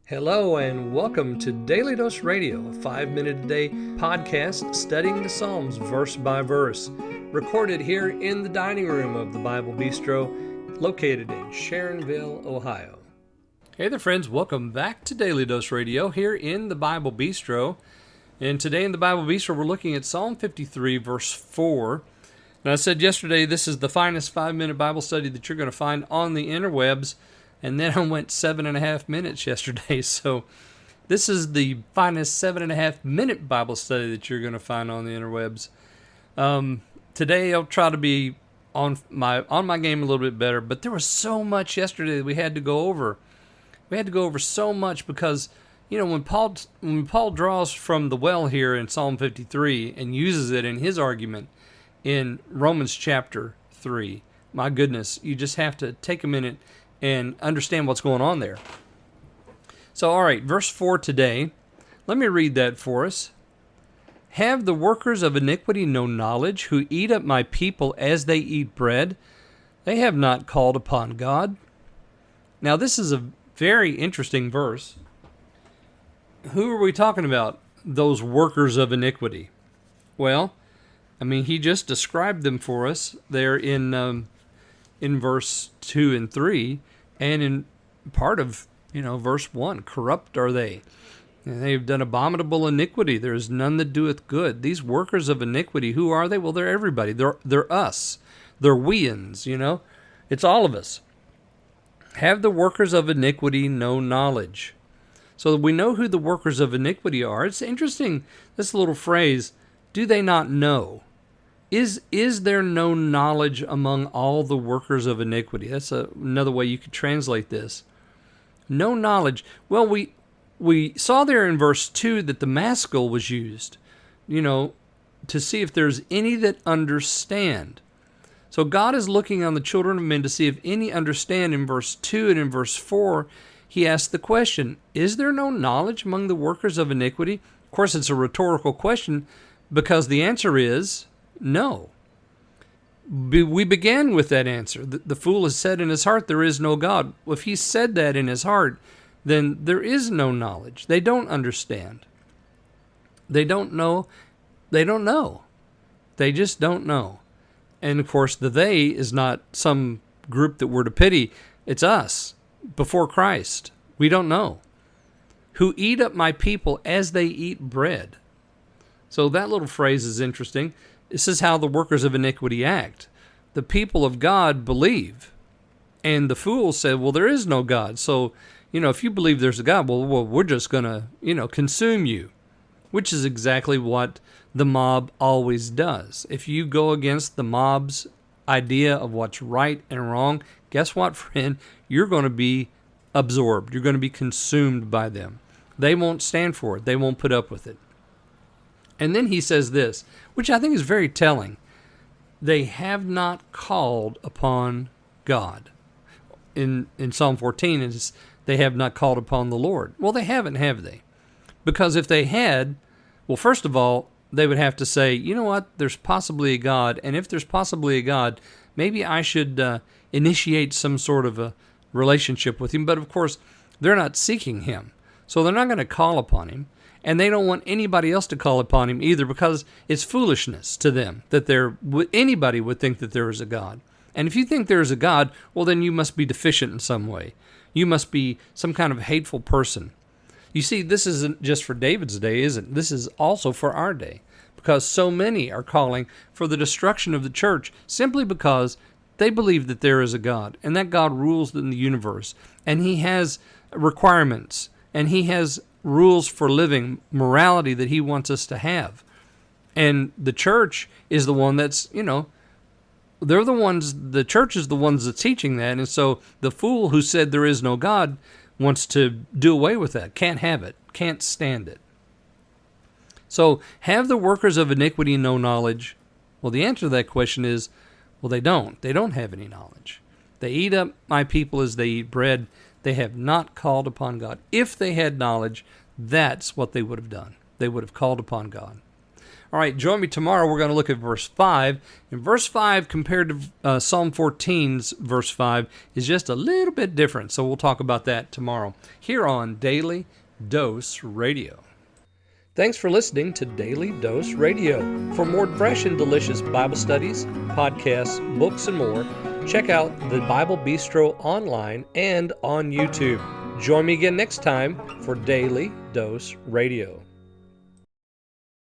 Hello and welcome to Daily Dose Radio, a 5-minute-a-day podcast studying the Psalms verse by verse, recorded here in the dining room of the Bible Bistro, located in Sharonville, Ohio. Hey there friends, welcome back to Daily Dose Radio here in the Bible Bistro. And today in the Bible Bistro we're looking at Psalm 53 verse 4. And I said yesterday this is the finest 5-minute Bible study that you're going to find on the interwebs. And then I went 7.5 minutes yesterday, so this is the finest 7.5 minute Bible study that you're going to find on the interwebs. Today I'll try to be on my game a little bit better, but there was so much yesterday that we had to go over. We had to go over so much because, when Paul draws from the well here in Psalm 53 and uses it in his argument in Romans chapter 3, my goodness, you just have to take a minute and understand what's going on there. So, all right, verse 4 today. Let me read that for us. Have the workers of iniquity no knowledge, who eat up my people as they eat bread? They have not called upon God. Now, this is a very interesting verse. Who are we talking about, those workers of iniquity? Well, he just described them for us there in verse 2 and 3, and in part of, verse 1. Corrupt are they, and they have done abominable iniquity. There is none that doeth good. These workers of iniquity, who are they? Well, they're everybody. They're us. They're weans, It's all of us. Have the workers of iniquity no knowledge? So we know who the workers of iniquity are. It's interesting, this little phrase, do they not know? Is there no knowledge among all the workers of iniquity? That's another way you could translate this. No knowledge. Well, we saw there in verse 2 that the maskil was used, to see if there's any that understand. So God is looking on the children of men to see if any understand. In verse 2 and in verse 4, he asks the question, is there no knowledge among the workers of iniquity? Of course, it's a rhetorical question because the answer is no. We began with that answer. The fool has said in his heart, there is no God. Well, if he said that in his heart, then there is no knowledge. They don't understand. They don't know. They don't know. They just don't know. And of course, the they is not some group that we're to pity. It's us before Christ. We don't know. Who eat up my people as they eat bread. So that little phrase is interesting. This is how the workers of iniquity act. The people of God believe. And the fool said, well, there is no God. So, if you believe there's a God, well we're just going to, consume you. Which is exactly what the mob always does. If you go against the mob's idea of what's right and wrong, guess what, friend? You're going to be absorbed. You're going to be consumed by them. They won't stand for it. They won't put up with it. And then he says this, which I think is very telling. They have not called upon God. In Psalm 14, it's they have not called upon the Lord. Well, they haven't, have they? Because if they had, well, first of all, they would have to say, you know what, there's possibly a God. And if there's possibly a God, maybe I should initiate some sort of a relationship with him. But of course, they're not seeking him. So they're not going to call upon him. And they don't want anybody else to call upon him either because it's foolishness to them that anybody would think that there is a God. And if you think there is a God, well, then you must be deficient in some way. You must be some kind of hateful person. You see, this isn't just for David's day, is it? This is also for our day because so many are calling for the destruction of the church simply because they believe that there is a God and that God rules in the universe and he has requirements and he has rules for living, morality that he wants us to have. And the church is the one that's, they're the ones, the church is the ones that's teaching that. And so the fool who said there is no God wants to do away with that, can't have it, can't stand it. So have the workers of iniquity no knowledge? Well, the answer to that question is, well, they don't. They don't have any knowledge. They eat up my people as they eat bread. They have not called upon God. If they had knowledge, that's what they would have done. They would have called upon God. All right, join me tomorrow. We're going to look at verse 5. And verse 5 compared to Psalm 14's verse 5 is just a little bit different. So we'll talk about that tomorrow here on Daily Dose Radio. Thanks for listening to Daily Dose Radio. For more fresh and delicious Bible studies, podcasts, books, and more, check out the Bible Bistro online and on YouTube. Join me again next time for Daily Dose Radio.